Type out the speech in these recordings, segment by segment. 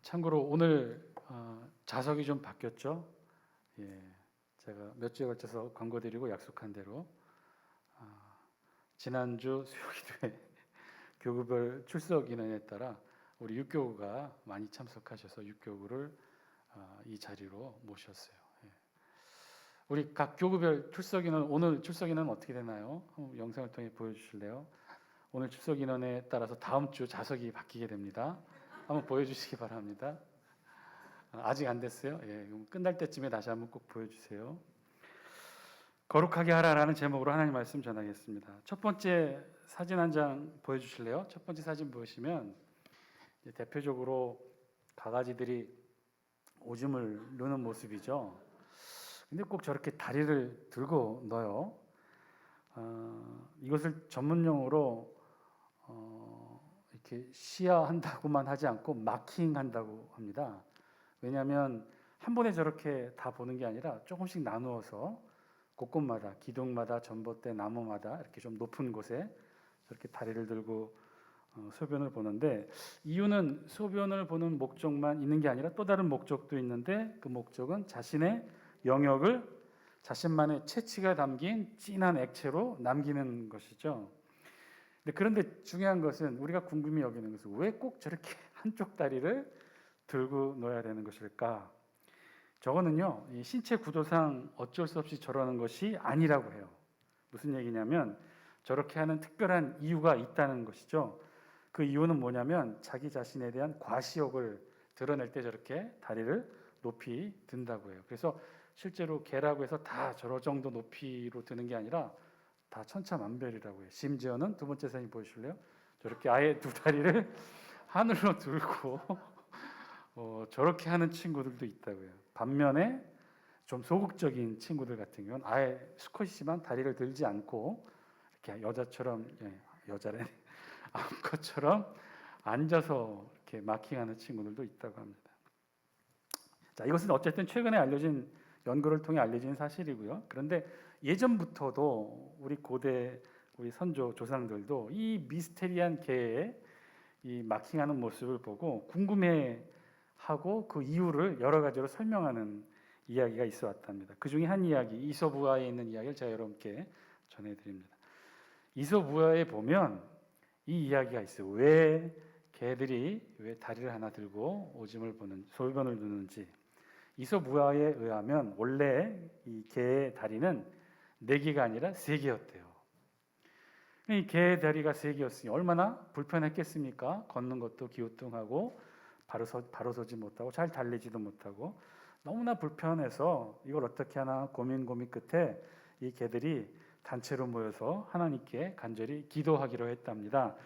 참고로 오늘 좌석이 좀 바뀌었죠. 예, 제가 몇 주에 걸쳐서 광고드리고 약속한 대로 지난주 수요일에 교구별 출석 인원에 따라 우리 육교구가 많이 참석하셔서 육교구를 이 자리로 모셨어요. 예. 우리 각 교구별 출석 인원, 오늘 출석 인원은 어떻게 되나요? 한번 영상을 통해 보여주실래요? 오늘 출석 인원에 따라서 다음 주 좌석이 바뀌게 됩니다. 한번 보여주시기 바랍니다. 아직 안 됐어요? 예, 그럼 끝날 때쯤에 다시 한번 꼭 보여주세요. 거룩하게 하라라는 제목으로 하나님 말씀 전하겠습니다. 첫 번째 사진 한 장 보여주실래요? 첫 번째 사진 보시면 대표적으로 강아지들이 오줌을 누는 모습이죠. 근데 꼭 저렇게 다리를 들고 넣어요. 이것을 전문용어로 이렇게 시야한다고만 하지 않고 마킹한다고 합니다. 왜냐하면 한 번에 저렇게 다 보는 게 아니라 조금씩 나누어서 곳곳마다 기둥마다 전봇대 나무마다 이렇게 좀 높은 곳에 저렇게 다리를 들고 소변을 보는데, 이유는 소변을 보는 목적만 있는 게 아니라 또 다른 목적도 있는데, 그 목적은 자신의 영역을 자신만의 체취가 담긴 진한 액체로 남기는 것이죠. 그런데 중요한 것은, 우리가 궁금히 여기는 것은 왜 꼭 저렇게 한쪽 다리를 들고 놓아야 되는 것일까? 저거는요, 이 신체 구조상 어쩔 수 없이 저러는 것이 아니라고 해요. 무슨 얘기냐면 저렇게 하는 특별한 이유가 있다는 것이죠. 그 이유는 뭐냐면 자기 자신에 대한 과시욕을 드러낼 때 저렇게 다리를 높이 든다고 해요. 그래서 실제로 개라고 해서 다 저런 정도 높이로 드는 게 아니라 다 천차만별이라고 해요. 심지어는 두 번째 사진 보여주실래요? 저렇게 아예 두 다리를 하늘로 들고 저렇게 하는 친구들도 있다고요. 반면에 좀 소극적인 친구들 같은 경우는 아예 수컷이지만 다리를 들지 않고 이렇게 여자처럼, 여자래, 암컷처럼 앉아서 이렇게 마킹하는 친구들도 있다고 합니다. 자, 이것은 어쨌든 최근에 알려진 연구를 통해 알려진 사실이고요. 그런데 예전부터도 우리 고대 우리 선조 조상들도 이 미스테리한 개의 이 마킹하는 모습을 보고 궁금해하고 그 이유를 여러 가지로 설명하는 이야기가 있어 왔답니다. 그 중에 한 이야기, 이솝우화에 있는 이야기를 제가 여러분께 전해드립니다. 이솝우화에 보면 이 이야기가 있어요. 왜 개들이 왜 다리를 하나 들고 오줌을 보는, 소변을 누는지. 이솝우화에 의하면 원래 이 개의 다리는 4개가 아니라 3개였대요. 이 개의 다리가 3개였으니 얼마나 불편했겠습니까? 걷는 것도 기우뚱하고 바로 서지 못하고 잘 달리지도 못하고 너무나 불편해서 이걸 어떻게 하나 고민 끝에 이 개들이 단체로 모여서 하나님께 간절히 기도하기로 했답니다.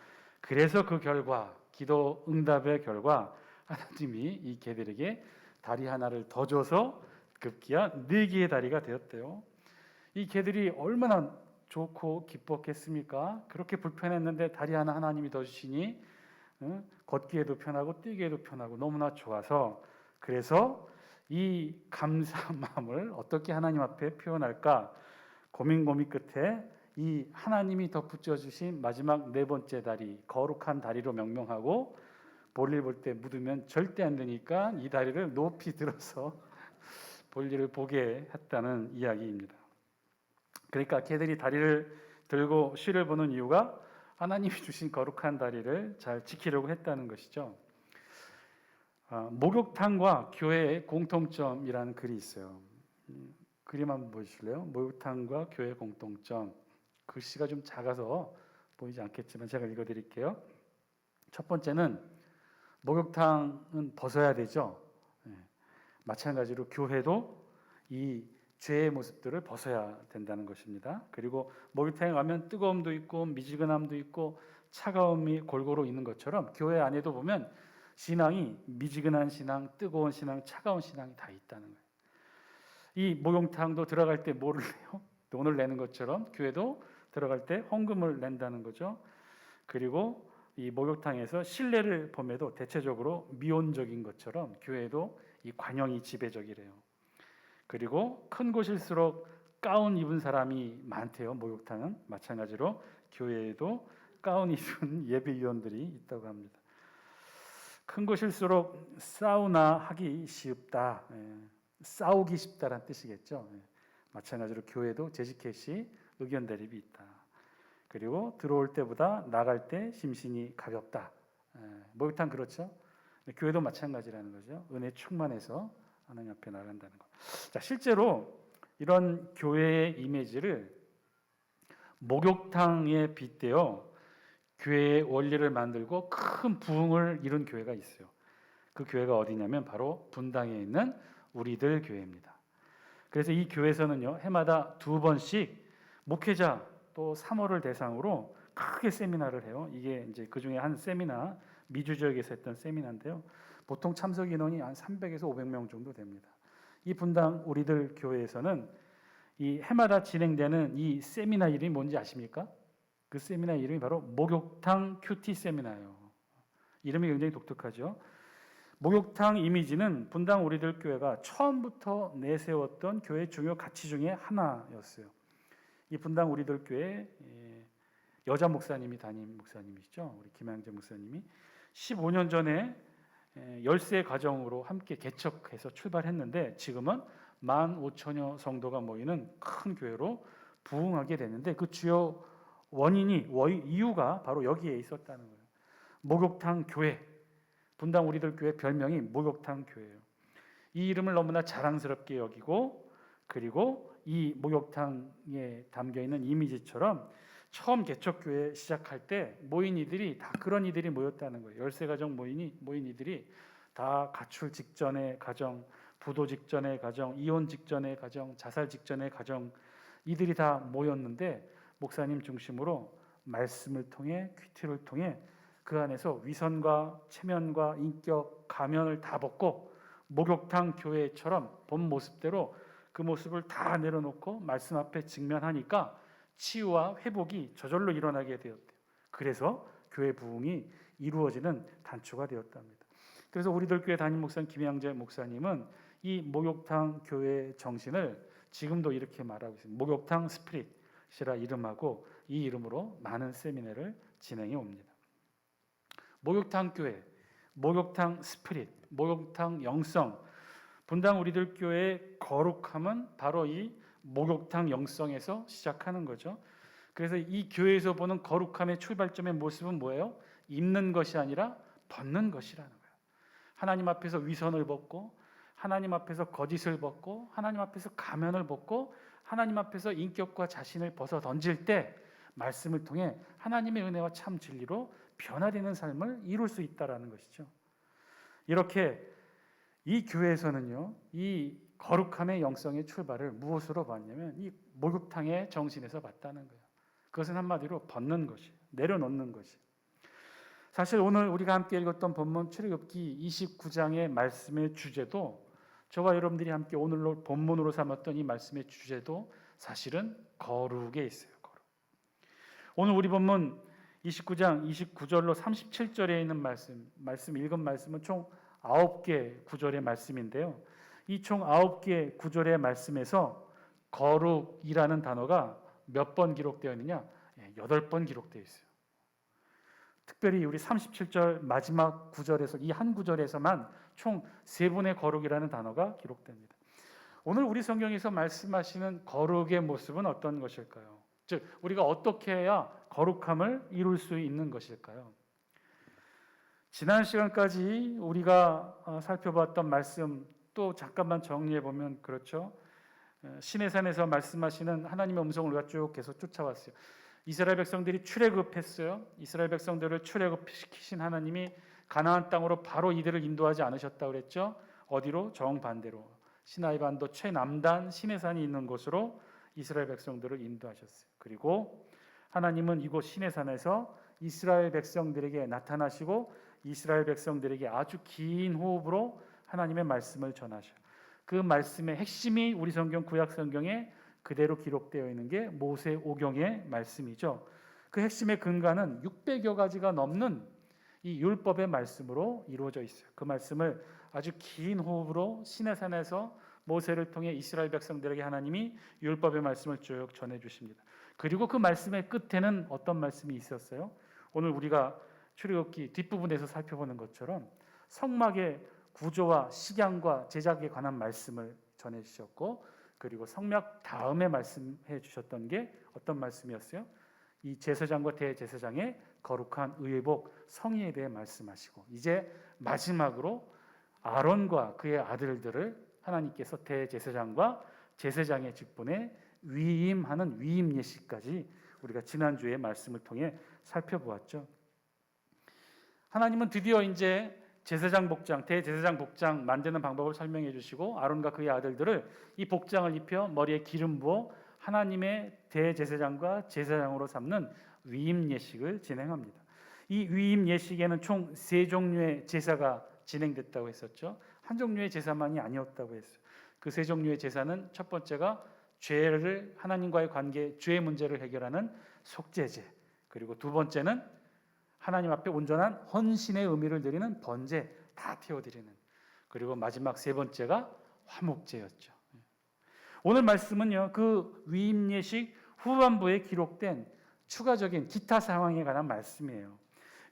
그래서 그 결과, 기도 응답의 결과 하나님이 이 개들에게 다리 하나를 더 줘서 급기야 4개의 다리가 되었대요. 이 개들이 얼마나 좋고 기뻤겠습니까? 그렇게 불편했는데 다리 하나 하나님이 더 주시니 걷기에도 편하고 뛰기에도 편하고 너무나 좋아서, 그래서 이 감사한 마음을 어떻게 하나님 앞에 표현할까 고민 끝에 이 하나님이 덧붙여 주신 마지막 4번째 다리, 거룩한 다리로 명명하고 볼일 볼 때 묻으면 절대 안 되니까 이 다리를 높이 들어서 볼일을 보게 했다는 이야기입니다. 그러니까 개들이 다리를 들고 쉬를 보는 이유가 하나님이 주신 거룩한 다리를 잘 지키려고 했다는 것이죠. 목욕탕과 교회의 공통점이라는 글이 있어요. 그림 한번 보여주실래요? 목욕탕과 교회의 공통점. 글씨가 좀 작아서 보이지 않겠지만 제가 읽어드릴게요. 첫 번째는 목욕탕은 벗어야 되죠. 마찬가지로 교회도 이 죄의 모습들을 벗어야 된다는 것입니다. 그리고 목욕탕에 가면 뜨거움도 있고 미지근함도 있고 차가움이 골고루 있는 것처럼 교회 안에도 보면 신앙이 미지근한 신앙, 뜨거운 신앙, 차가운 신앙이 다 있다는 거예요. 이 목욕탕도 들어갈 때 뭐를 내요? 돈을 내는 것처럼 교회도 들어갈 때 헌금을 낸다는 거죠. 그리고 이 목욕탕에서 실내를 봄에도 대체적으로 미온적인 것처럼 교회도 이 관용이 지배적이래요. 그리고 큰 곳일수록 가운 입은 사람이 많대요. 목욕탕은 마찬가지로 교회에도 가운 입은 예배위원들이 있다고 합니다. 큰 곳일수록 사우나 하기 쉽다. 싸우기 쉽다란 뜻이겠죠. 마찬가지로 교회도 재직해 시 의견 대립이 있다. 그리고 들어올 때보다 나갈 때 심신이 가볍다. 목욕탕 그렇죠. 교회도 마찬가지라는 거죠. 은혜 충만해서 하나님 앞에 나간다는 것. 자, 실제로 이런 교회의 이미지를 목욕탕에 빗대어 교회의 원리를 만들고 큰 부흥을 이룬 교회가 있어요. 그 교회가 어디냐면 바로 분당에 있는 우리들 교회입니다. 그래서 이 교회에서는요, 해마다 2번씩 목회자 또 사모를 대상으로 크게 세미나를 해요. 이게 이제 그 중에 한 세미나, 미주 지역에서 했던 세미나인데요. 보통 참석 인원이 한 300에서 500명 정도 됩니다. 이 분당 우리들 교회에서는 이 해마다 진행되는 이 세미나 이름이 뭔지 아십니까? 그 세미나 이름이 바로 목욕탕 큐티 세미나예요. 이름이 굉장히 독특하죠. 목욕탕 이미지는 분당 우리들 교회가 처음부터 내세웠던 교회 중요 가치 중에 하나였어요. 이 분당 우리들 교회 여자 목사님이 담임 목사님이시죠. 우리 김양재 목사님이 15년 전에 열세 가정으로 함께 개척해서 출발했는데 지금은 15,000여 성도가 모이는 큰 교회로 부흥하게 됐는데 그 주요 이유가 바로 여기에 있었다는 거예요. 목욕탕 교회, 분당 우리들 교회 별명이 목욕탕 교회예요. 이 이름을 너무나 자랑스럽게 여기고 그리고 이 목욕탕에 담겨있는 이미지처럼 처음 개척교회 시작할 때 모인 이들이 다 그런 이들이 모였다는 거예요. 13가정 모인 이들이 다 가출 직전의 가정, 부도 직전의 가정, 이혼 직전의 가정, 자살 직전의 가정 이들이 다 모였는데 목사님 중심으로 말씀을 통해 큐티를 통해 그 안에서 위선과 체면과 인격, 가면을 다 벗고 목욕탕 교회처럼 본 모습대로 그 모습을 다 내려놓고 말씀 앞에 직면하니까 치유와 회복이 저절로 일어나게 되었대요. 그래서 교회 부흥이 이루어지는 단초가 되었답니다. 그래서 우리들 교회 담임 목사님 김양재 목사님은 이 목욕탕 교회 정신을 지금도 이렇게 말하고 있습니다. 목욕탕 스피릿이라 이름하고 이 이름으로 많은 세미나를 진행해 옵니다. 목욕탕 교회, 목욕탕 스피릿, 목욕탕 영성, 분당 우리들 교회의 거룩함은 바로 이 목욕탕 영성에서 시작하는 거죠. 그래서 이 교회에서 보는 거룩함의 출발점의 모습은 뭐예요? 입는 것이 아니라 벗는 것이라는 거예요. 하나님 앞에서 위선을 벗고 하나님 앞에서 거짓을 벗고 하나님 앞에서 가면을 벗고 하나님 앞에서 인격과 자신을 벗어 던질 때 말씀을 통해 하나님의 은혜와 참 진리로 변화되는 삶을 이룰 수 있다라는 것이죠. 이렇게 이 교회에서는요, 이 거룩함의 영성의 출발을 무엇으로 봤냐면 이 목욕탕의 정신에서 봤다는 거예요. 그것은 한마디로 벗는 것이, 내려놓는 것이. 사실 오늘 우리가 함께 읽었던 본문 출애굽기 29장의 말씀의 주제도 저와 여러분들이 함께 오늘로 본문으로 삼았던 이 말씀의 주제도 사실은 거룩에 있어요. 거룩. 오늘 우리 본문 29장 29절로 37절에 있는 말씀 읽은 말씀은 총 9개 구절의 말씀인데요. 이 총 9개 구절의 말씀에서 거룩이라는 단어가 몇 번 기록되어 있느냐? 8번 기록되어 있어요. 특별히 우리 37절 마지막 구절에서 이 한 구절에서만 총 3번의 거룩이라는 단어가 기록됩니다. 오늘 우리 성경에서 말씀하시는 거룩의 모습은 어떤 것일까요? 즉 우리가 어떻게 해야 거룩함을 이룰 수 있는 것일까요? 지난 시간까지 우리가 살펴봤던 말씀 또 잠깐만 정리해 보면 그렇죠. 시내산에서 말씀하시는 하나님의 음성을 우리가 쭉 계속 쫓아왔어요. 이스라엘 백성들이 출애굽했어요. 이스라엘 백성들을 출애굽시키신 하나님이 가나안 땅으로 바로 이들을 인도하지 않으셨다고 그랬죠. 어디로? 정반대로 시나이 반도 최남단 시내산이 있는 곳으로 이스라엘 백성들을 인도하셨어요. 그리고 하나님은 이곳 시내산에서 이스라엘 백성들에게 나타나시고 이스라엘 백성들에게 아주 긴 호흡으로 하나님의 말씀을 전하셔요. 그 말씀의 핵심이 우리 성경 구약 성경에 그대로 기록되어 있는 게 모세오경의 말씀이죠. 그 핵심의 근간은 600여 가지가 넘는 이 율법의 말씀으로 이루어져 있어요. 그 말씀을 아주 긴 호흡으로 시내산에서 모세를 통해 이스라엘 백성들에게 하나님이 율법의 말씀을 쭉 전해 주십니다. 그리고 그 말씀의 끝에는 어떤 말씀이 있었어요? 오늘 우리가 출애굽기 뒷부분에서 살펴보는 것처럼 성막의 구조와 식양과 제작에 관한 말씀을 전해 주셨고, 그리고 성막 다음에 말씀해 주셨던 게 어떤 말씀이었어요? 이 제사장과 대제사장의 거룩한 의복 성의에 대해 말씀하시고, 이제 마지막으로 아론과 그의 아들들을 하나님께서 대제사장과 제사장의 직분에 위임하는 위임 예식까지 우리가 지난주에 말씀을 통해 살펴보았죠. 하나님은 드디어 이제 제사장 복장, 대제사장 복장 만드는 방법을 설명해 주시고, 아론과 그의 아들들을 이 복장을 입혀 머리에 기름 부어 하나님의 대제사장과 제사장으로 삼는 위임 예식을 진행합니다. 이 위임 예식에는 총 3종류의 제사가 진행됐다고 했었죠. 한 종류의 제사만이 아니었다고 했어요. 그 3종류의 제사는 첫 번째가 죄를, 하나님과의 관계, 죄의 문제를 해결하는 속죄제, 그리고 두 번째는 하나님 앞에 온전한 헌신의 의미를 드리는 번제, 다 태워드리는, 그리고 마지막 세 번째가 화목제였죠. 오늘 말씀은요, 그 위임 예식 후반부에 기록된 추가적인 기타 상황에 관한 말씀이에요.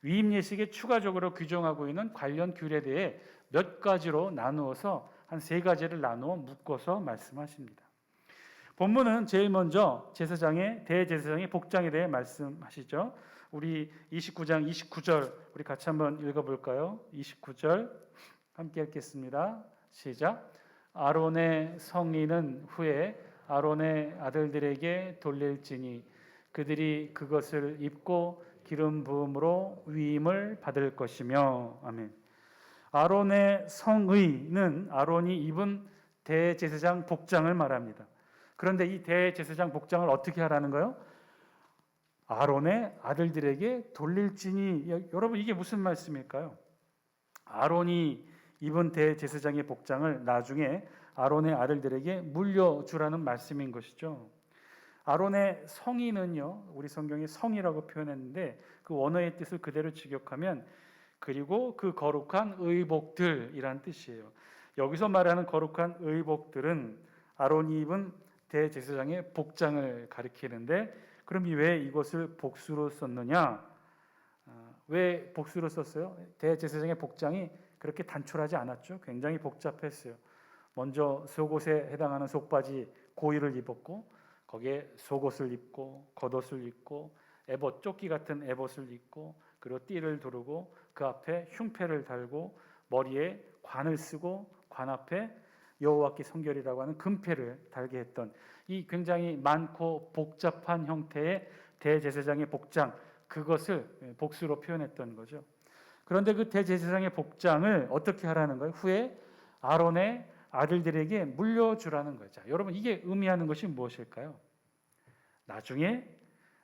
위임 예식에 추가적으로 규정하고 있는 관련 규례에 대해 몇 가지로 나누어서 한 3가지를 나누어 묶어서 말씀하십니다. 본문은 제일 먼저 제사장의, 대제사장의 복장에 대해 말씀하시죠. 우리 29장 29절 우리 같이 한번 읽어볼까요? 29절 함께 읽겠습니다. 시작. 아론의 성의는 후에 아론의 아들들에게 돌릴지니 그들이 그것을 입고 기름 부음으로 위임을 받을 것이며. 아멘. 아론의 성의는 아론이 입은 대제사장 복장을 말합니다. 그런데 이 대제사장 복장을 어떻게 하라는 거예요? 아론의 아들들에게 돌릴지니. 여러분, 이게 무슨 말씀일까요? 아론이 입은 대제사장의 복장을 나중에 아론의 아들들에게 물려주라는 말씀인 것이죠. 아론의 성의는요, 우리 성경에 성이라고 표현했는데 그 원어의 뜻을 그대로 직역하면 그리고 그 거룩한 의복들이란 뜻이에요. 여기서 말하는 거룩한 의복들은 아론이 입은 대제사장의 복장을 가리키는데, 그럼 왜 이것을 복수로 썼느냐? 왜 복수로 썼어요? 대제사장의 복장이 그렇게 단촐하지 않았죠. 굉장히 복잡했어요. 먼저 속옷에 해당하는 속바지 고이를 입었고, 거기에 속옷을 입고 겉옷을 입고 에봇, 조끼 같은 에봇을 입고, 그리고 띠를 두르고 그 앞에 흉패를 달고 머리에 관을 쓰고 관 앞에 여호와께 성결이라고 하는 금패를 달게 했던 이 굉장히 많고 복잡한 형태의 대제사장의 복장, 그것을 복수로 표현했던 거죠. 그런데 그 대제사장의 복장을 어떻게 하라는 거예요? 후에 아론의 아들들에게 물려주라는 거죠. 여러분, 이게 의미하는 것이 무엇일까요? 나중에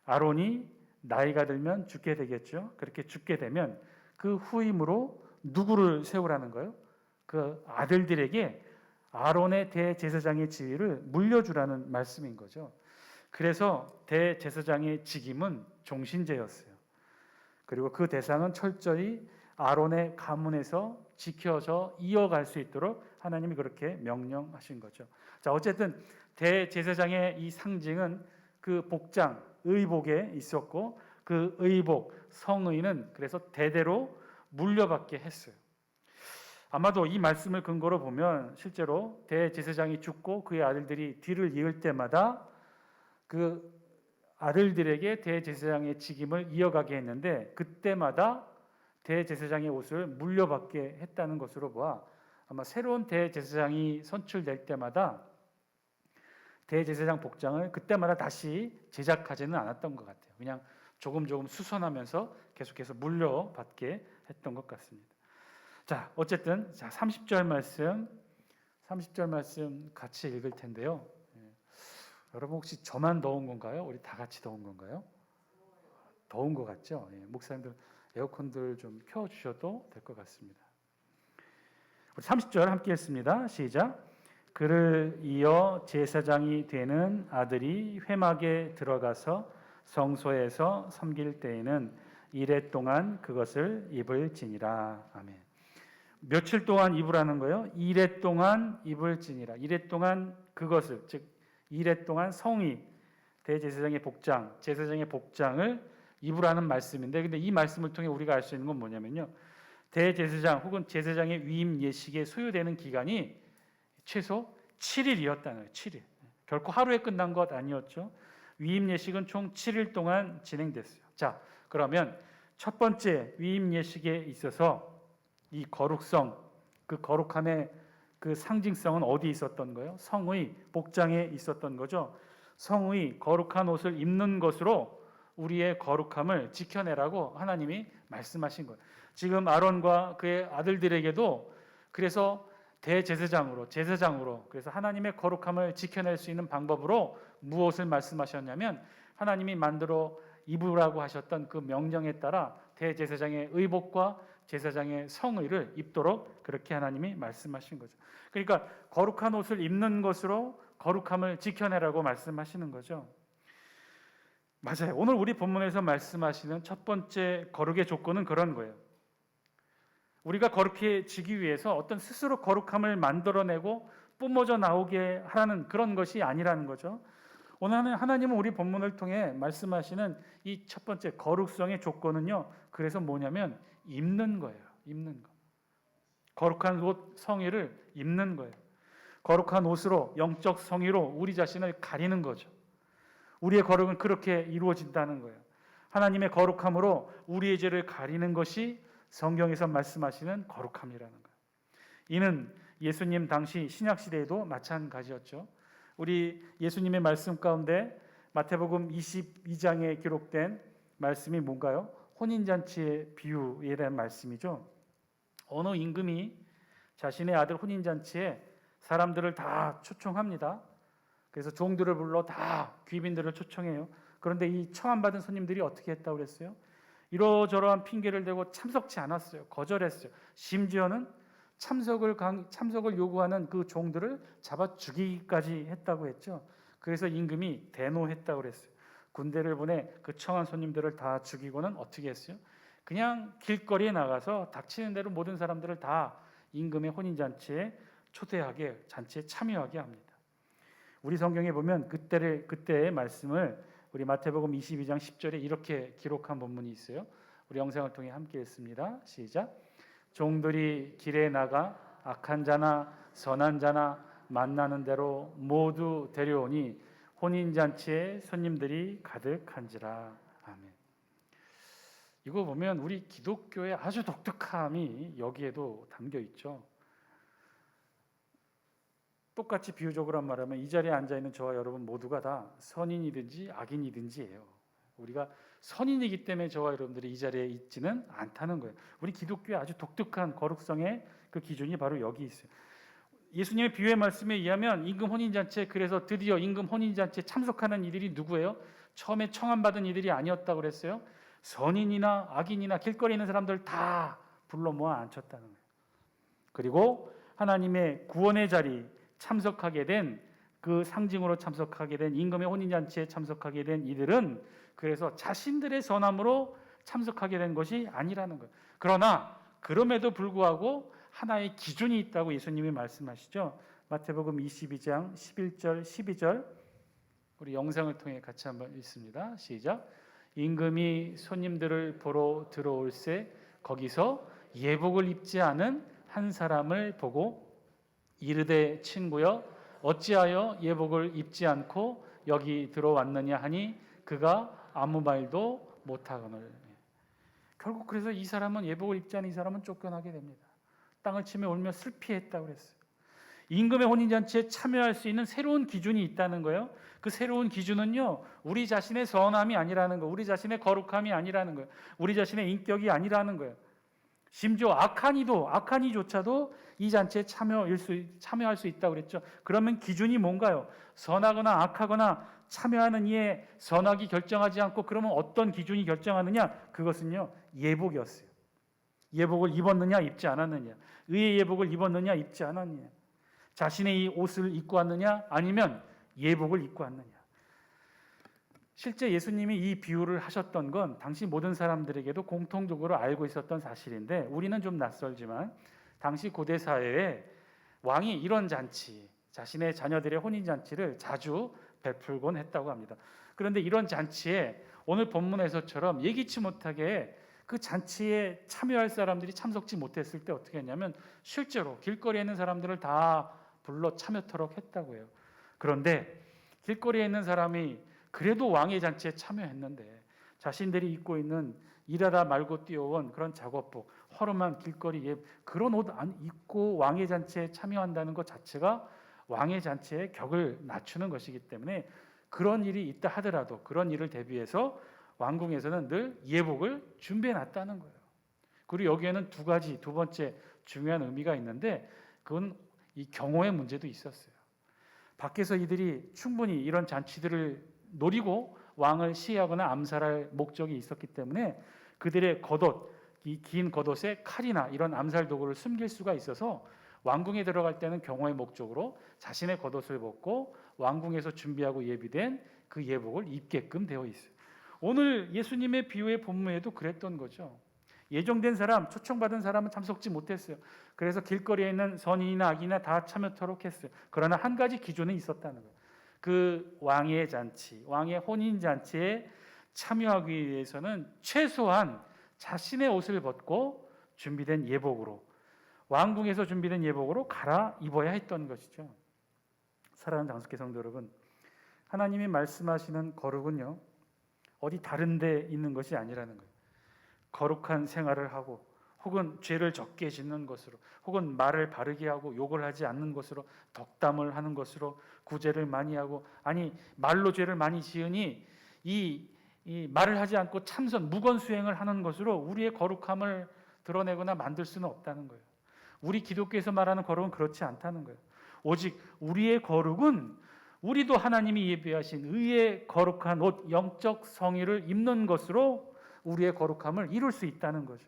아론이 나이가 들면 죽게 되겠죠. 그렇게 죽게 되면 그 후임으로 누구를 세우라는 거예요? 그 아들들에게 아론의 대제사장의 지위를 물려주라는 말씀인 거죠. 그래서 대제사장의 직임은 종신제였어요. 그리고 그 대상은 철저히 아론의 가문에서 지켜져 이어갈 수 있도록 하나님이 그렇게 명령하신 거죠. 자, 어쨌든 대제사장의 이 상징은 그 복장, 의복에 있었고, 그 의복, 성의는 그래서 대대로 물려받게 했어요. 아마도 이 말씀을 근거로 보면 실제로 대제사장이 죽고 그의 아들들이 뒤를 이을 때마다 그 아들들에게 대제사장의 직임을 이어가게 했는데, 그때마다 대제사장의 옷을 물려받게 했다는 것으로 보아 아마 새로운 대제사장이 선출될 때마다 대제사장 복장을 그때마다 다시 제작하지는 않았던 것 같아요. 그냥 조금 수선하면서 계속해서 물려받게 했던 것 같습니다. 자, 어쨌든 30절 말씀 같이 읽을 텐데요. 여러분, 혹시 저만 더운 건가요? 우리 다 같이 더운 건가요? 더운 것 같죠? 목사님들 에어컨들 좀 켜주셔도 될 것 같습니다. 우리 30절 함께 읽습니다. 시작. 그를 이어 제사장이 되는 아들이 회막에 들어가서 성소에서 섬길 때에는 이레 동안 그것을 입을지니라. 아멘. 며칠 동안 입으라는 거예요? 이레 동안 입을지니라. 이레 동안 그것을, 즉 이레 동안 성의, 대제사장의 복장, 제사장의 복장을 입으라는 말씀인데, 근데 이 말씀을 통해 우리가 알 수 있는 건 뭐냐면요, 대제사장 혹은 제사장의 위임 예식에 소요되는 기간이 최소 7일이었다는 거예요. 7일. 결코 하루에 끝난 것 아니었죠. 위임 예식은 총 7일 동안 진행됐어요. 자, 그러면 첫 번째 위임 예식에 있어서 이 거룩성, 그 거룩함의 그 상징성은 어디 있었던 거예요? 성의 복장에 있었던 거죠. 성의 거룩한 옷을 입는 것으로 우리의 거룩함을 지켜내라고 하나님이 말씀하신 거예요. 지금 아론과 그의 아들들에게도 그래서 제사장으로 그래서 하나님의 거룩함을 지켜낼 수 있는 방법으로 무엇을 말씀하셨냐면 하나님이 만들어 입으라고 하셨던 그 명령에 따라 대제사장의 의복과 제사장의 성의를 입도록 그렇게 하나님이 말씀하신 거죠. 그러니까 거룩한 옷을 입는 것으로 거룩함을 지켜내라고 말씀하시는 거죠. 맞아요. 오늘 우리 본문에서 말씀하시는 첫 번째 거룩의 조건은 그런 거예요. 우리가 거룩해지기 위해서 어떤 스스로 거룩함을 만들어내고 뿜어져 나오게 하라는 그런 것이 아니라는 거죠. 오늘 하나님은 우리 본문을 통해 말씀하시는 이 첫 번째 거룩성의 조건은요. 그래서 뭐냐면 입는 거예요. 입는 거. 거룩한 옷 성의를 입는 거예요. 거룩한 옷으로 영적 성의로 우리 자신을 가리는 거죠. 우리의 거룩은 그렇게 이루어진다는 거예요. 하나님의 거룩함으로 우리의 죄를 가리는 것이 성경에서 말씀하시는 거룩함이라는 거예요. 이는 예수님 당시 신약 시대에도 마찬가지였죠. 우리 예수님의 말씀 가운데 마태복음 22장에 기록된 말씀이 뭔가요? 혼인잔치의 비유에 대한 말씀이죠. 어느 임금이 자신의 아들 혼인잔치에 사람들을 다 초청합니다. 그래서 종들을 불러 다 귀빈들을 초청해요. 그런데 이 청함받은 손님들이 어떻게 했다고 그랬어요? 이러저러한 핑계를 대고 참석치 않았어요. 거절했어요. 심지어는 참석을 요구하는 그 종들을 잡아 죽이기까지 했다고 했죠. 그래서 임금이 대노했다고 그랬어요. 군대를 보내 그 청한 손님들을 다 죽이고는 어떻게 했어요? 그냥 길거리에 나가서 닥치는 대로 모든 사람들을 다 임금의 혼인잔치에 초대하게, 잔치에 참여하게 합니다. 우리 성경에 보면 그때의 말씀을 우리 마태복음 22장 10절에 이렇게 기록한 본문이 있어요. 우리 영상을 통해 함께 읽습니다. 시작. 종들이 길에 나가 악한 자나 선한 자나 만나는 대로 모두 데려오니 혼인잔치에 손님들이 가득한지라. 아멘. 이거 보면 우리 기독교의 아주 독특함이 여기에도 담겨 있죠. 똑같이 비유적으로 말하면 이 자리에 앉아있는 저와 여러분 모두가 다 선인이든지 악인이든지예요. 우리가 선인이기 때문에 저와 여러분들이 이 자리에 있지는 않다는 거예요. 우리 기독교의 아주 독특한 거룩성의 그 기준이 바로 여기 있어요. 예수님의 비유의 말씀에 의하면 임금 혼인잔치에 그래서 드디어 임금 혼인잔치에 참석하는 이들이 누구예요? 처음에 청함받은 이들이 아니었다고 그랬어요. 선인이나 악인이나 길거리에 있는 사람들 다 불러 모아 앉혔다는 거예요. 그리고 하나님의 구원의 자리 참석하게 된 그 상징으로 참석하게 된 임금의 혼인잔치에 참석하게 된 이들은 그래서 자신들의 선함으로 참석하게 된 것이 아니라는 거예요. 그러나 그럼에도 불구하고 하나의 기준이 있다고 예수님이 말씀하시죠. 마태복음 22장 11절 12절 우리 영상을 통해 같이 한번 읽습니다. 시작. 임금이 손님들을 보러 들어올새 거기서 예복을 입지 않은 한 사람을 보고 이르되 친구여 어찌하여 예복을 입지 않고 여기 들어왔느냐 하니 그가 아무 말도 못하거늘. 결국 그래서 이 사람은 예복을 입지 않은 이 사람은 쫓겨나게 됩니다. 땅을 치며 울며 슬피했다고 그랬어요. 임금의 혼인잔치에 참여할 수 있는 새로운 기준이 있다는 거예요. 그 새로운 기준은요, 우리 자신의 선함이 아니라는 거예요. 우리 자신의 거룩함이 아니라는 거예요. 우리 자신의 인격이 아니라는 거예요. 심지어 악한 이조차도 이 잔치에 참여할 수 있다고 그랬죠. 그러면 기준이 뭔가요? 선하거나 악하거나 참여하는 이의 선악이 결정하지 않고 그러면 어떤 기준이 결정하느냐? 그것은요, 예복이었어요. 예복을 입었느냐 입지 않았느냐, 의의 예복을 입었느냐 입지 않았느냐, 자신의 이 옷을 입고 왔느냐 아니면 예복을 입고 왔느냐. 실제 예수님이 이 비유를 하셨던 건 당시 모든 사람들에게도 공통적으로 알고 있었던 사실인데 우리는 좀 낯설지만 당시 고대 사회에 왕이 이런 잔치, 자신의 자녀들의 혼인잔치를 자주 베풀곤 했다고 합니다. 그런데 이런 잔치에 오늘 본문에서처럼 예기치 못하게 그 잔치에 참여할 사람들이 참석지 못했을 때 어떻게 했냐면 실제로 길거리에 있는 사람들을 다 불러 참여토록 했다고 해요. 그런데 길거리에 있는 사람이 그래도 왕의 잔치에 참여했는데 자신들이 입고 있는 일하다 말고 뛰어온 그런 작업복, 허름한 길거리에 그런 옷 안 입고 왕의 잔치에 참여한다는 것 자체가 왕의 잔치의 격을 낮추는 것이기 때문에 그런 일이 있다 하더라도 그런 일을 대비해서 왕궁에서는 늘 예복을 준비해 놨다는 거예요. 그리고 여기에는 두 번째 중요한 의미가 있는데 그건 이 경호의 문제도 있었어요. 밖에서 이들이 충분히 이런 잔치들을 노리고 왕을 시해하거나 암살할 목적이 있었기 때문에 그들의 겉옷, 이 긴 겉옷에 칼이나 이런 암살 도구를 숨길 수가 있어서 왕궁에 들어갈 때는 경호의 목적으로 자신의 겉옷을 벗고 왕궁에서 준비하고 예비된 그 예복을 입게끔 되어 있어요. 오늘 예수님의 비유의 본문에도 그랬던 거죠. 예정된 사람, 초청받은 사람은 참석지 못했어요. 그래서 길거리에 있는 선인이나 악인이나 다 참여토록 했어요. 그러나 한 가지 기준은 있었다는 거예요. 그 왕의 잔치, 왕의 혼인 잔치에 참여하기 위해서는 최소한 자신의 옷을 벗고 준비된 예복으로, 왕궁에서 준비된 예복으로 갈아 입어야 했던 것이죠. 사랑하는 장숙회 성도 여러분, 하나님이 말씀하시는 거룩은요, 어디 다른 데 있는 것이 아니라는 거예요. 거룩한 생활을 하고 혹은 죄를 적게 짓는 것으로 혹은 말을 바르게 하고 욕을 하지 않는 것으로 덕담을 하는 것으로 구제를 많이 하고 아니 말로 죄를 많이 지으니 이 말을 하지 않고 참선 무건수행을 하는 것으로 우리의 거룩함을 드러내거나 만들 수는 없다는 거예요. 우리 기독교에서 말하는 거룩은 그렇지 않다는 거예요. 오직 우리의 거룩은 우리도 하나님이 예비하신 의의 거룩한 옷 영적 성의를 입는 것으로 우리의 거룩함을 이룰 수 있다는 거죠.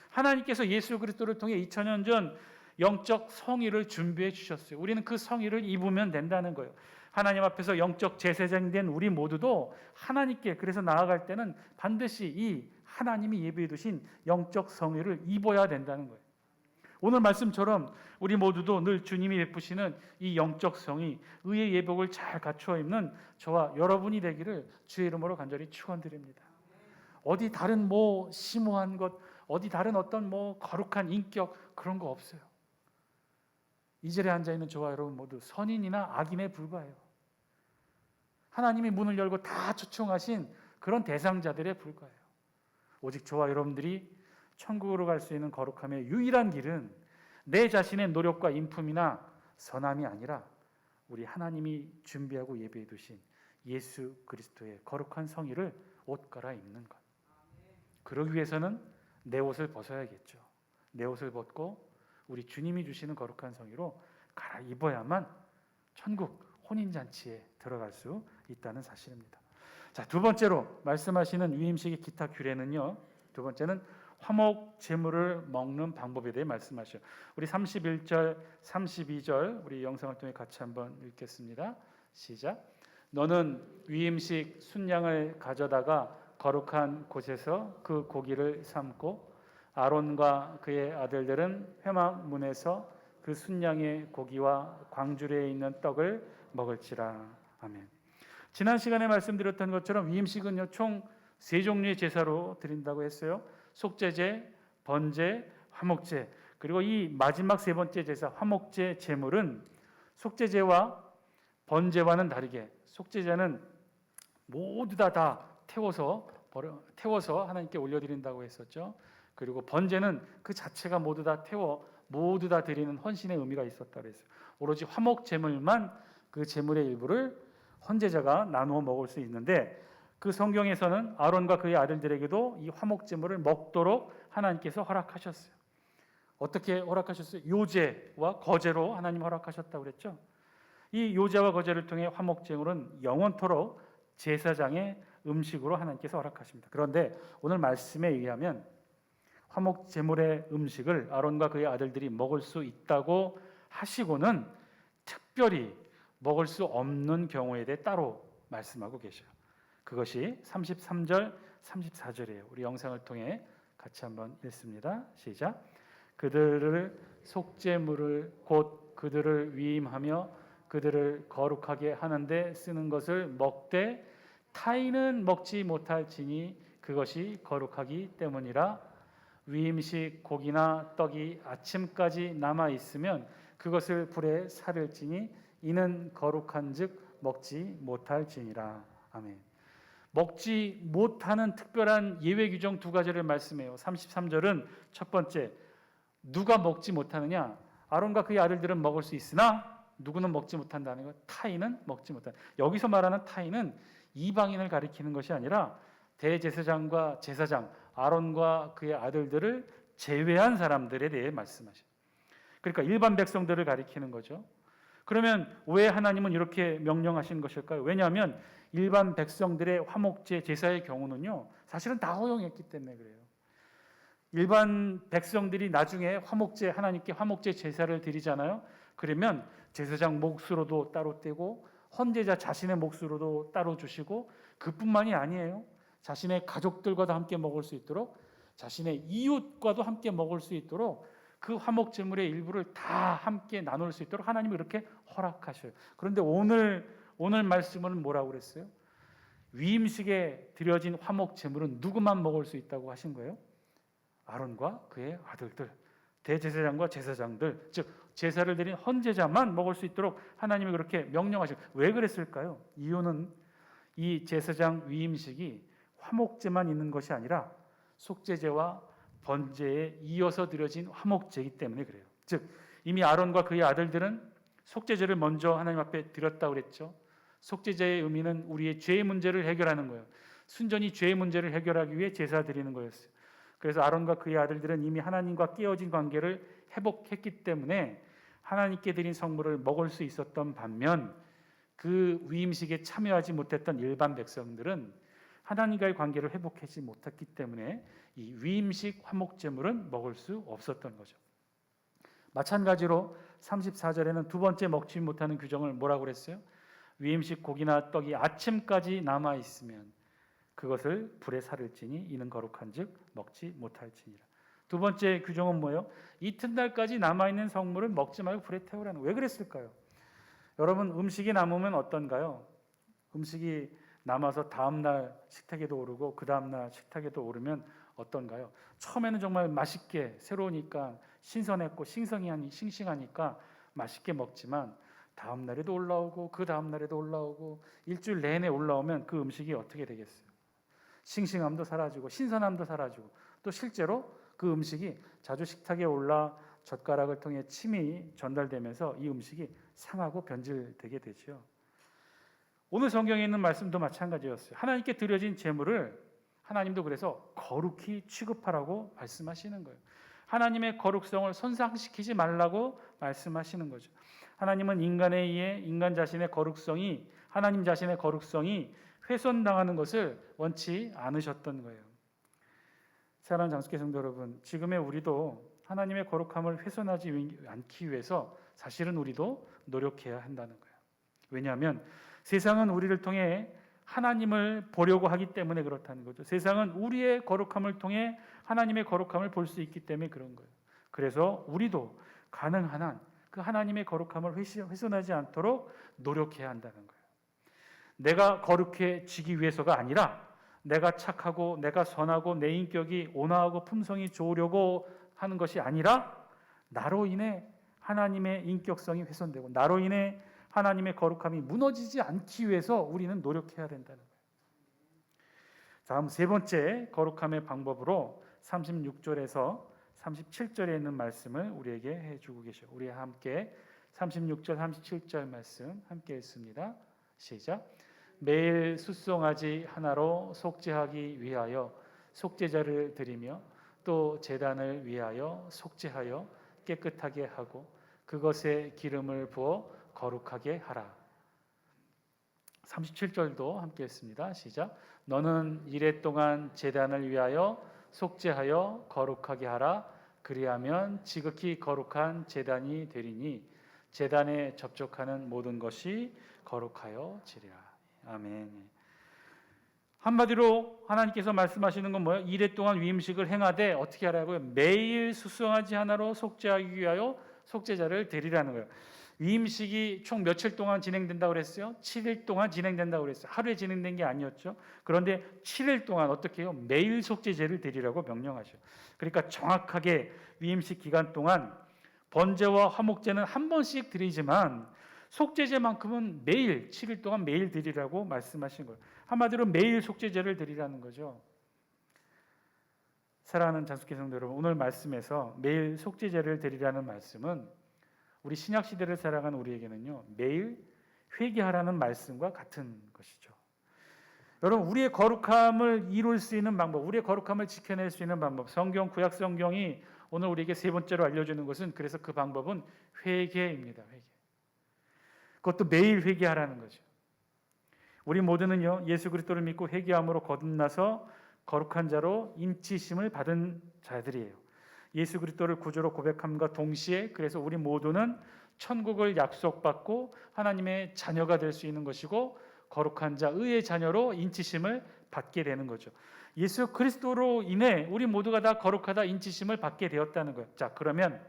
하나님께서 예수 그리스도를 통해 2000년 전 영적 성의를 준비해 주셨어요. 우리는 그 성의를 입으면 된다는 거예요. 하나님 앞에서 영적 제사장 된 우리 모두도 하나님께 그래서 나아갈 때는 반드시 이 하나님이 예비해 두신 영적 성의를 입어야 된다는 거예요. 오늘 말씀처럼 우리 모두도 늘 주님이 베푸시는 이 영적 성의, 의의 예복을 잘 갖추어 입는 저와 여러분이 되기를 주의 이름으로 간절히 축원드립니다. 어디 다른 심오한 것, 어디 다른 어떤 거룩한 인격 그런 거 없어요. 이 자리에 앉아 있는 저와 여러분 모두 선인이나 악인에 불과해요. 하나님이 문을 열고 다 초청하신 그런 대상자들에 불과해요. 오직 저와 여러분들이 천국으로 갈 수 있는 거룩함의 유일한 길은 내 자신의 노력과 인품이나 선함이 아니라 우리 하나님이 준비하고 예비해 두신 예수 그리스도의 거룩한 성의를 옷 갈아입는 것. 그러기 위해서는 내 옷을 벗어야겠죠. 내 옷을 벗고 우리 주님이 주시는 거룩한 성의로 갈아입어야만 천국 혼인잔치에 들어갈 수 있다는 사실입니다. 자, 두 번째로 말씀하시는 유임식의 기타 규례는요. 두 번째는 화목 제물을 먹는 방법에 대해 말씀하셔요. 우리 31절, 32절 우리 영상을 통해 같이 한번 읽겠습니다. 시작. 너는 위임식 순양을 가져다가 거룩한 곳에서 그 고기를 삶고 아론과 그의 아들들은 회막 문에서 그 순양의 고기와 광주리에 있는 떡을 먹을지라. 아멘. 지난 시간에 말씀드렸던 것처럼 위임식은요 총 세 종류의 제사로 드린다고 했어요. 속죄제, 번제, 화목제. 그리고 이 마지막 세 번째 제사 화목제 제물은 속죄제와 번제와는 다르게 속죄제는 모두 다 태워서 하나님께 올려드린다고 했었죠. 그리고 번제는 그 자체가 모두 다 모두 다 드리는 헌신의 의미가 있었다고 했어요. 오로지 화목 제물만 그 제물의 일부를 헌제자가 나누어 먹을 수 있는데 그 성경에서는 아론과 그의 아들들에게도 이 화목 제물을 먹도록 하나님께서 허락하셨어요. 어떻게 허락하셨어요? 요제와 거제로 하나님 허락하셨다고 그랬죠. 이 요제와 거제를 통해 화목 제물은 영원토록 제사장의 음식으로 하나님께서 허락하십니다. 그런데 오늘 말씀에 의하면 화목 제물의 음식을 아론과 그의 아들들이 먹을 수 있다고 하시고는 특별히 먹을 수 없는 경우에 대해 따로 말씀하고 계셔요. 그것이 33절, 34절이에요. 우리 영상을 통해 같이 한번 읽습니다. 시작. 그들을 속죄물을 곧 그들을 위임하며 그들을 거룩하게 하는데 쓰는 것을 먹되 타인은 먹지 못할지니 그것이 거룩하기 때문이라. 위임식 고기나 떡이 아침까지 남아 있으면 그것을 불에 살을지니 이는 거룩한즉 먹지 못할지니라. 아멘. 먹지 못하는 특별한 예외 규정 두 가지를 말씀해요. 33절은 첫 번째, 누가 먹지 못하느냐? 아론과 그의 아들들은 먹을 수 있으나 누구는 먹지 못한다는 것. 타인은 먹지 못한다. 여기서 말하는 타인은 이방인을 가리키는 것이 아니라 대제사장과 제사장, 아론과 그의 아들들을 제외한 사람들에 대해 말씀하셔요. 그러니까 일반 백성들을 가리키는 거죠. 그러면 왜 하나님은 이렇게 명령하신 것일까요? 왜냐하면 일반 백성들의 화목제 제사의 경우는요, 사실은 다 허용했기 때문에 그래요. 일반 백성들이 나중에 화목제, 하나님께 화목제 제사를 드리잖아요. 그러면 제사장 몫으로도 따로 떼고 헌제자 자신의 몫으로도 따로 주시고, 그뿐만이 아니에요. 자신의 가족들과도 함께 먹을 수 있도록, 자신의 이웃과도 함께 먹을 수 있도록 그 화목 제물의 일부를 다 함께 나눌 수 있도록 하나님이 그렇게 허락하셔요. 그런데 오늘 말씀은 뭐라고 그랬어요? 위임식에 드려진 화목 제물은 누구만 먹을 수 있다고 하신 거예요? 아론과 그의 아들들, 대제사장과 제사장들, 즉 제사를 드린 헌제자만 먹을 수 있도록 하나님이 그렇게 명령하셔요. 왜 그랬을까요? 이유는 이 제사장 위임식이 화목제만 있는 것이 아니라 속죄제와 번제에 이어서 드려진 화목제이기 때문에 그래요. 즉 이미 아론과 그의 아들들은 속죄제를 먼저 하나님 앞에 드렸다고 그랬죠. 속죄제의 의미는 우리의 죄의 문제를 해결하는 거예요. 순전히 죄의 문제를 해결하기 위해 제사 드리는 거였어요. 그래서 아론과 그의 아들들은 이미 하나님과 깨어진 관계를 회복했기 때문에 하나님께 드린 성물을 먹을 수 있었던 반면, 그 위임식에 참여하지 못했던 일반 백성들은 하나님과의 관계를 회복하지 못했기 때문에 이 위임식 화목제물은 먹을 수 없었던 거죠. 마찬가지로 34절에는 두 번째 먹지 못하는 규정을 뭐라고 그랬어요? 위임식 고기나 떡이 아침까지 남아 있으면 그것을 불에 살을지니 이는 거룩한즉 먹지 못할지니라. 두 번째 규정은 뭐예요? 이튿날까지 남아 있는 성물을 먹지 말고 불에 태우라는. 왜 그랬을까요? 여러분, 음식이 남으면 어떤가요? 음식이 남아서 다음 날 식탁에도 오르고 그 다음 날 식탁에도 오르면 어떤가요? 처음에는 정말 맛있게, 새로우니까 신선했고 싱싱하니까 맛있게 먹지만 다음 날에도 올라오고 그 다음 날에도 올라오고 일주일 내내 올라오면 그 음식이 어떻게 되겠어요? 싱싱함도 사라지고 신선함도 사라지고, 또 실제로 그 음식이 자주 식탁에 올라 젓가락을 통해 침이 전달되면서 이 음식이 상하고 변질되게 되죠. 오늘 성경에 있는 말씀도 마찬가지였어요. 하나님께 드려진 제물을 하나님도 그래서 거룩히 취급하라고 말씀하시는 거예요. 하나님의 거룩성을 손상시키지 말라고 말씀하시는 거죠. 하나님은 인간에 의해 인간 자신의 거룩성이, 하나님 자신의 거룩성이 훼손당하는 것을 원치 않으셨던 거예요. 사랑하는 장수교 성도 여러분, 지금의 우리도 하나님의 거룩함을 훼손하지 않기 위해서 사실은 우리도 노력해야 한다는 거예요. 왜냐하면 세상은 우리를 통해 하나님을 보려고 하기 때문에 그렇다는 거죠. 세상은 우리의 거룩함을 통해 하나님의 거룩함을 볼 수 있기 때문에 그런 거예요. 그래서 우리도 가능한 한 그 하나님의 거룩함을 훼손하지 않도록 노력해야 한다는 거예요. 내가 거룩해지기 위해서가 아니라 내가 착하고 내가 선하고 내 인격이 온화하고 품성이 좋으려고 하는 것이 아니라 나로 인해 하나님의 인격성이 훼손되고 나로 인해 하나님의 거룩함이 무너지지 않기 위해서 우리는 노력해야 된다는 거예요. 다음 세 번째 거룩함의 방법으로 36절에서 37절에 있는 말씀을 우리에게 해주고 계셔요. 우리 함께 36절, 37절 말씀 함께 읽습니다. 시작. 매일 숫송아지 하나로 속죄하기 위하여 속죄자를 드리며 또 제단을 위하여 속죄하여 깨끗하게 하고 그것에 기름을 부어 거룩하게 하라. 37절도 함께 했습니다. 시작. 너는 이레 동안 제단을 위하여 속죄하여 거룩하게 하라. 그리하면 지극히 거룩한 제단이 되리니 제단에 접촉하는 모든 것이 거룩하여 지리라. 아멘. 한마디로 하나님께서 말씀하시는 건 뭐예요? 이레 동안 위임식을 행하되 어떻게 하라고요? 매일 숫송아지 하나로 속죄하기 위하여 속죄자를 드리라는 거예요. 위임식이 총 며칠 동안 진행된다고 그랬어요? 7일 동안 진행된다고 그랬어요. 하루에 진행된 게 아니었죠. 그런데 7일 동안 어떻게 해요? 매일 속죄제를 드리라고 명령하죠. 그러니까 정확하게 위임식 기간 동안 번제와 화목제는 한 번씩 드리지만 속죄제만큼은 매일 7일 동안 매일 드리라고 말씀하신 거예요. 한마디로 매일 속죄제를 드리라는 거죠. 사랑하는 장숙회 성도 여러분, 오늘 말씀에서 매일 속죄제를 드리라는 말씀은 우리 신약 시대를 살아가는 우리에게는요, 매일 회개하라는 말씀과 같은 것이죠. 여러분, 우리의 거룩함을 이룰 수 있는 방법, 우리의 거룩함을 지켜낼 수 있는 방법, 성경 구약 성경이 오늘 우리에게 세 번째로 알려주는 것은, 그래서 그 방법은 회개입니다. 회개. 그것도 매일 회개하라는 거죠. 우리 모두는요, 예수 그리스도를 믿고 회개함으로 거듭나서 거룩한 자로 인치심을 받은 자들이에요. 예수 그리스도를 구주로 고백함과 동시에 그래서 우리 모두는 천국을 약속받고 하나님의 자녀가 될 수 있는 것이고 거룩한 자, 의의 자녀로 인치심을 받게 되는 거죠. 예수 그리스도로 인해 우리 모두가 다 거룩하다 인치심을 받게 되었다는 거예요. 자, 그러면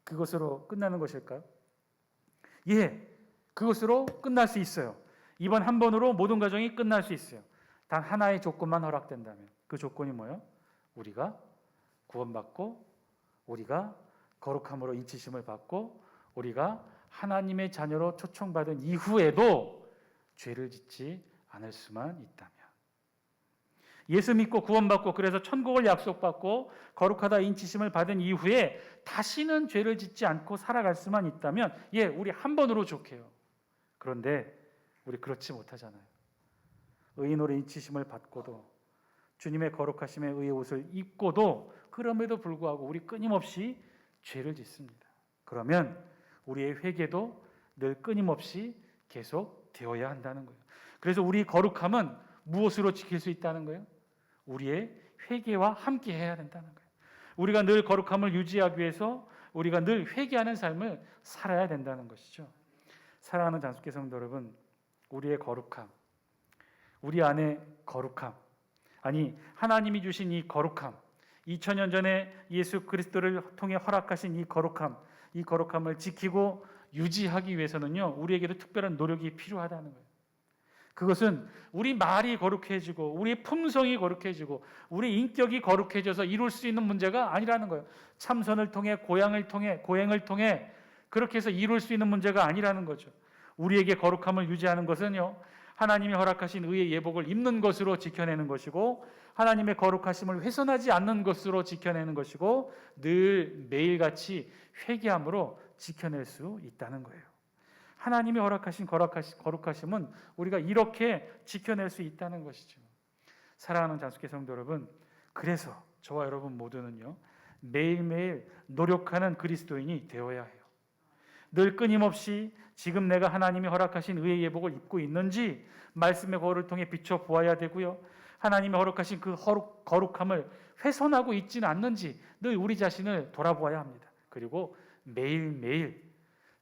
그것으로 끝나는 것일까요? 예, 그것으로 끝날 수 있어요. 이번 한 번으로 모든 과정이 끝날 수 있어요. 단 하나의 조건만 허락된다면, 그 조건이 뭐예요? 우리가 구원받고 우리가 거룩함으로 인치심을 받고 우리가 하나님의 자녀로 초청받은 이후에도 죄를 짓지 않을 수만 있다면, 예수 믿고 구원받고 그래서 천국을 약속받고 거룩하다 인치심을 받은 이후에 다시는 죄를 짓지 않고 살아갈 수만 있다면, 예, 우리 한 번으로 좋게요. 그런데 우리 그렇지 못하잖아요. 의인으로 인치심을 받고도 주님의 거룩하심의 의의 옷을 입고도 그럼에도 불구하고 우리 끊임없이 죄를 짓습니다. 그러면 우리의 회개도 늘 끊임없이 계속 되어야 한다는 거예요. 그래서 우리 거룩함은 무엇으로 지킬 수 있다는 거예요? 우리의 회개와 함께 해야 된다는 거예요. 우리가 늘 거룩함을 유지하기 위해서 우리가 늘 회개하는 삶을 살아야 된다는 것이죠. 사랑하는 장숙회 성도 여러분, 우리의 거룩함, 우리 안에 거룩함, 아니 하나님이 주신 이 거룩함, 2000년 전에 예수 그리스도를 통해 허락하신 이 거룩함을 지키고 유지하기 위해서는요, 우리에게도 특별한 노력이 필요하다는 거예요. 그것은 우리 말이 거룩해지고 우리 품성이 거룩해지고 우리 인격이 거룩해져서 이룰 수 있는 문제가 아니라는 거예요. 참선을 통해 고행을 통해 그렇게 해서 이룰 수 있는 문제가 아니라는 거죠. 우리에게 거룩함을 유지하는 것은요, 하나님이 허락하신 의의 예복을 입는 것으로 지켜내는 것이고 하나님의 거룩하심을 훼손하지 않는 것으로 지켜내는 것이고 늘 매일같이 회개함으로 지켜낼 수 있다는 거예요. 하나님이 허락하신 거룩하심은 우리가 이렇게 지켜낼 수 있다는 것이죠. 사랑하는 장숙회 성도 여러분, 그래서 저와 여러분 모두는요, 매일매일 노력하는 그리스도인이 되어야 해요. 늘 끊임없이 지금 내가 하나님이 허락하신 의의 예복을 입고 있는지 말씀의 거울을 통해 비춰보아야 되고요, 하나님이 허락하신 그 거룩함을 훼손하고 있지는 않는지 늘 우리 자신을 돌아보아야 합니다. 그리고 매일매일,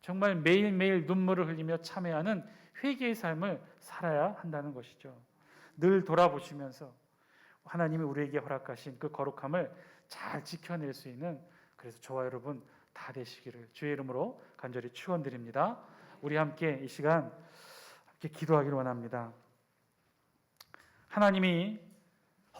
정말 매일매일 눈물을 흘리며 참회하는 회개의 삶을 살아야 한다는 것이죠. 늘 돌아보시면서 하나님이 우리에게 허락하신 그 거룩함을 잘 지켜낼 수 있는, 그래서 저와 여러분 다 되시기를 주의 이름으로 간절히 축원드립니다. 우리 함께 이 시간 함께 기도하기를 원합니다. 하나님이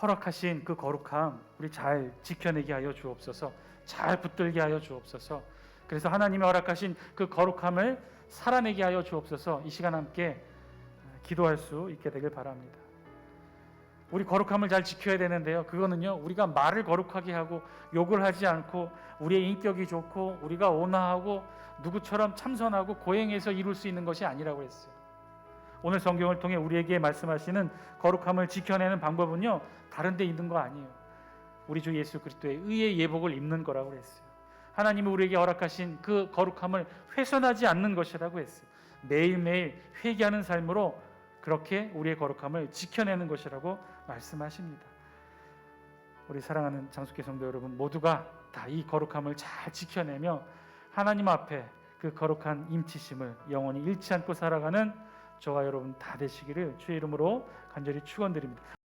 허락하신 그 거룩함 우리 잘 지켜내게 하여 주옵소서. 잘 붙들게 하여 주옵소서. 그래서 하나님이 허락하신 그 거룩함을 살아내게 하여 주옵소서. 이 시간 함께 기도할 수 있게 되길 바랍니다. 우리 거룩함을 잘 지켜야 되는데요, 그거는요, 우리가 말을 거룩하게 하고 욕을 하지 않고 우리의 인격이 좋고 우리가 온화하고 누구처럼 참선하고 고행해서 이룰 수 있는 것이 아니라고 했어요. 오늘 성경을 통해 우리에게 말씀하시는 거룩함을 지켜내는 방법은요, 다른 데 있는 거 아니에요. 우리 주 예수 그리스도의 의의 예복을 입는 거라고 했어요. 하나님이 우리에게 허락하신 그 거룩함을 훼손하지 않는 것이라고 했어요. 매일매일 회개하는 삶으로 그렇게 우리의 거룩함을 지켜내는 것이라고 말씀하십니다. 우리 사랑하는 장숙회 성도 여러분 모두가 다 이 거룩함을 잘 지켜내며 하나님 앞에 그 거룩한 임치심을 영원히 잃지 않고 살아가는 저와 여러분 다 되시기를 주의 이름으로 간절히 축원드립니다.